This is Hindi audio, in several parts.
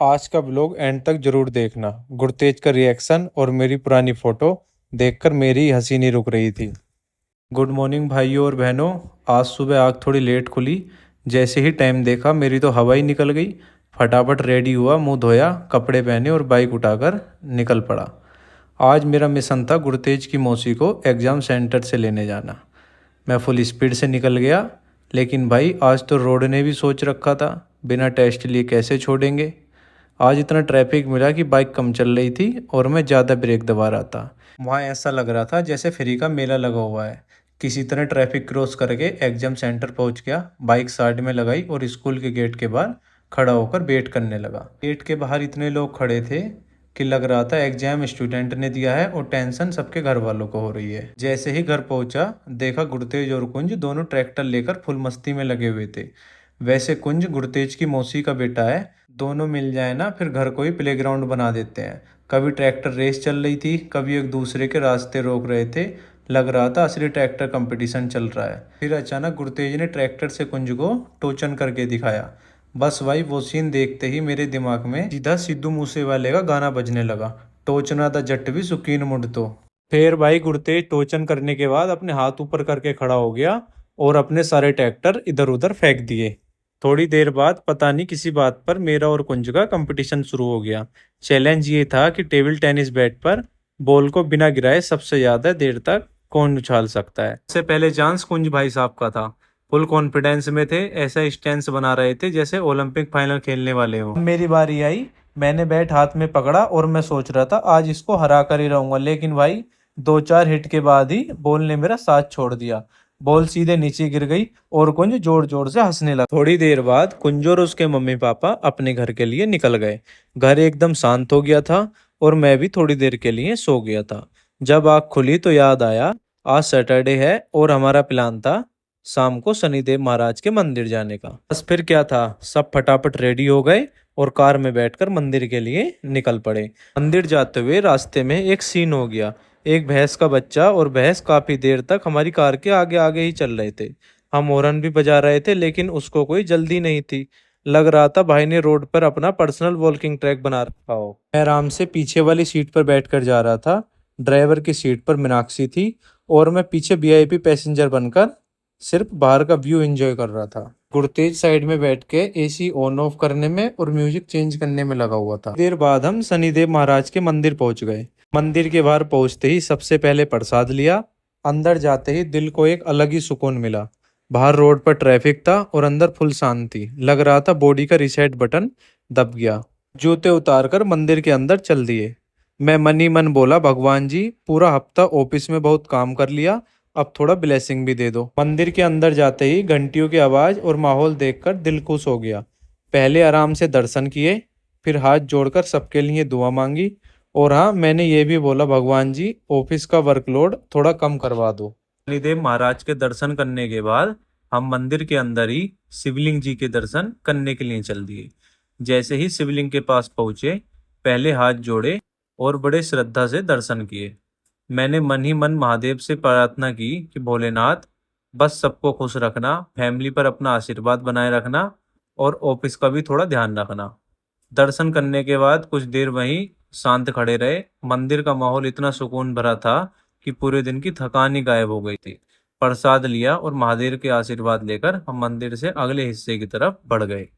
आज का ब्लॉग एंड तक जरूर देखना। गुरतेज का रिएक्शन और मेरी पुरानी फोटो देखकर मेरी हंसी नहीं रुक रही थी। गुड मॉर्निंग भाइयों और बहनों। आज सुबह आँख थोड़ी लेट खुली। जैसे ही टाइम देखा मेरी तो हवा ही निकल गई। फटाफट रेडी हुआ, मुंह धोया, कपड़े पहने और बाइक उठाकर निकल पड़ा। आज मेरा मिशन था गुरतेज की मौसी को एग्ज़ाम सेंटर से लेने जाना। मैं फुल स्पीड से निकल गया। लेकिन भाई आज तो रोड ने भी सोच रखा था, बिना टेस्ट लिए कैसे छोड़ेंगे। आज इतना ट्रैफिक मिला कि बाइक कम चल रही थी और मैं ज़्यादा ब्रेक दबा रहा था। वहाँ ऐसा लग रहा था जैसे फ्री का मेला लगा हुआ है। किसी तरह ट्रैफिक क्रॉस करके एग्जाम सेंटर पहुँच गया, बाइक साइड में लगाई और स्कूल के गेट के बाहर खड़ा होकर वेट करने लगा। गेट के बाहर इतने लोग खड़े थे कि लग रहा था एग्जाम स्टूडेंट ने दिया है और टेंशन सबके घर वालों को हो रही है। जैसे ही घर पहुंचा देखा गुरतेज और कुंज दोनों ट्रैक्टर लेकर फुल मस्ती में लगे हुए थे। वैसे कुंज गुरतेज की मौसी का बेटा है, दोनों मिल जाए ना फिर घर को ही प्लेग्राउंड बना देते हैं। कभी ट्रैक्टर रेस चल रही थी, कभी एक दूसरे के रास्ते रोक रहे थे। लग रहा था असली ट्रैक्टर कंपटीशन चल रहा है। फिर अचानक गुरतेज ने ट्रैक्टर से कुंज को टोचन करके दिखाया। बस भाई वो सीन देखते ही मेरे दिमाग में सीधा सिद्धू मूसेवाले का गाना बजने लगा, टोचना दा जट भी सुकीन मुड़ तो। फिर भाई गुरतेज टोचन करने के बाद अपने हाथ ऊपर करके खड़ा हो गया और अपने सारे ट्रैक्टर इधर उधर फेंक दिए। थोड़ी देर बाद पता नहीं किसी बात पर मेरा और कुंज का कंपटीशन शुरू हो गया। चैलेंज ये था कि टेबल टेनिस बैट पर बॉल को बिना गिराए सबसे ज्यादा देर तक कौन उछाल सकता है। इससे पहले चांस कुंज भाई साहब का था। फुल कॉन्फिडेंस में थे, ऐसा स्टैंस बना रहे थे जैसे ओलंपिक फाइनल खेलने वाले हो। मेरी बारी आई, मैंने बैट हाथ में पकड़ा और मैं सोच रहा था आज इसको हरा कर ही रहूंगा। लेकिन भाई दो चार हिट के बाद ही बॉल ने मेरा साथ छोड़ दिया। बॉल सीधे नीचे गिर गई और कुंज जोर जोर से हंसने लगा। थोड़ी देर बाद कुंज और उसके मम्मी पापा अपने घर के लिए निकल गए। घर एकदम शांत हो गया था और मैं भी थोड़ी देर के लिए सो गया था। जब आँख खुली तो याद आया आज सैटरडे है और हमारा प्लान था शाम को शनिदेव महाराज के मंदिर जाने का। बस फिर क्या था, सब फटाफट रेडी हो गए और कार में बैठकर मंदिर के लिए निकल पड़े। मंदिर जाते हुए रास्ते में एक सीन हो गया। एक भैंस का बच्चा और भैंस काफी देर तक हमारी कार के आगे आगे ही चल रहे थे। हम हॉर्न भी बजा रहे थे लेकिन उसको कोई जल्दी नहीं थी। लग रहा था भाई ने रोड पर अपना पर्सनल वॉकिंग ट्रैक बना रखा हो। मैं आराम से पीछे वाली सीट पर बैठकर जा रहा था। ड्राइवर की सीट पर मीनाक्षी थी और मैं पीछे वीआईपी पैसेंजर बनकर सिर्फ बाहर का व्यू एंजॉय कर रहा था। गुरतेज साइड में बैठ के एसी ऑन ऑफ करने में और म्यूजिक चेंज करने में लगा हुआ था। देर बाद हम शनिदेव महाराज के मंदिर पहुंच गए। मंदिर के बाहर पहुंचते ही सबसे पहले प्रसाद लिया। अंदर जाते ही दिल को एक अलग ही सुकून मिला। बाहर रोड पर ट्रैफिक था और अंदर फुल शांति। लग रहा था बॉडी का रिसेट बटन दब गया। जूते उतार कर मंदिर के अंदर चल दिए। मैं मन ही मन बोला, भगवान जी पूरा हफ्ता ऑफिस में बहुत काम कर लिया, अब थोड़ा ब्लेसिंग भी दे दो। मंदिर के अंदर जाते ही घंटियों की आवाज और माहौल देखकर दिल खुश हो गया। पहले आराम से दर्शन किए, फिर हाथ जोड़कर सबके लिए दुआ मांगी। और हाँ, मैंने ये भी बोला, भगवान जी ऑफिस का वर्कलोड थोड़ा कम करवा दो। शनिदेव महाराज के दर्शन करने के बाद हम मंदिर के अंदर ही शिवलिंग जी के दर्शन करने के लिए चल दिए। जैसे ही शिवलिंग के पास पहुंचे पहले हाथ जोड़े और बड़े श्रद्धा से दर्शन किए। मैंने मन ही मन महादेव से प्रार्थना की कि भोलेनाथ बस सबको खुश रखना, फैमिली पर अपना आशीर्वाद बनाए रखना और ऑफिस का भी थोड़ा ध्यान रखना। दर्शन करने के बाद कुछ देर वहीं शांत खड़े रहे। मंदिर का माहौल इतना सुकून भरा था कि पूरे दिन की थकान ही गायब हो गई थी। प्रसाद लिया और महादेव के आशीर्वाद लेकर हम मंदिर से अगले हिस्से की तरफ बढ़ गए।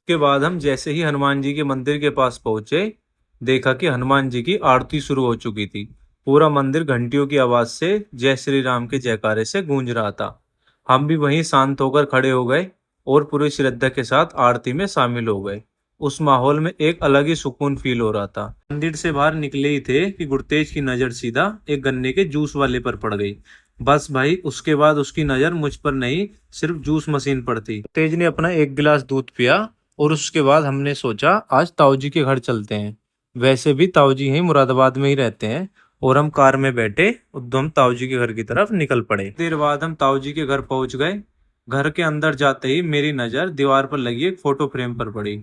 के बाद हम जैसे ही हनुमान जी के मंदिर के पास पहुंचे देखा कि हनुमान जी की आरती शुरू हो चुकी थी। पूरा मंदिर घंटियों की आवाज से जय श्री राम के जयकारे से गूंज रहा था। हम भी वहीं शांत होकर खड़े हो गए और पूरी श्रद्धा के साथ आरती में शामिल हो गए। उस माहौल में एक अलग ही सुकून फील हो रहा था। मंदिर से बाहर निकले ही थे कि गुरतेज की नजर सीधा एक गन्ने के जूस वाले पर पड़ गई। बस भाई उसके बाद उसकी नजर मुझ पर नहीं, सिर्फ जूस मशीन पर थी। तेज ने अपना एक गिलास दूध पिया और उसके बाद हमने सोचा आज ताऊ जी के घर चलते हैं। वैसे भी ताऊ जी यहीं मुरादाबाद में ही रहते हैं। और हम कार में बैठे और हम ताऊ जी के घर की तरफ निकल पड़े। देर बाद हम ताऊ जी के घर पहुंच गए। घर के अंदर जाते ही मेरी नजर दीवार पर लगी एक फोटो फ्रेम पर पड़ी।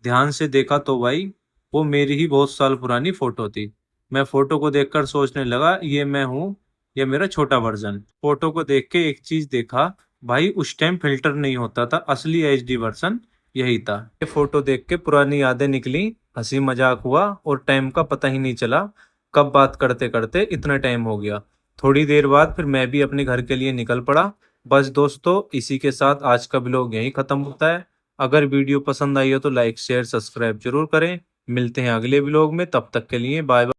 ध्यान से देखा तो भाई वो मेरी ही बहुत साल पुरानी फोटो थी। मैं फोटो को देखकर सोचने लगा ये मैं हूँ या मेरा छोटा वर्जन। फोटो को देख के एक चीज देखा, भाई उस टाइम फिल्टर नहीं होता था, असली एचडी वर्जन यही था। ये फोटो देख के पुरानी यादें निकली, हंसी मजाक हुआ और टाइम का पता ही नहीं चला कब बात करते करते इतना टाइम हो गया। थोड़ी देर बाद फिर मैं भी अपने घर के लिए निकल पड़ा। बस दोस्तों, इसी के साथ आज का ब्लॉग यहीं खत्म होता है। अगर वीडियो पसंद आई हो तो लाइक शेयर सब्सक्राइब जरूर करें। मिलते हैं अगले ब्लॉग में, तब तक के लिए बाय बाय।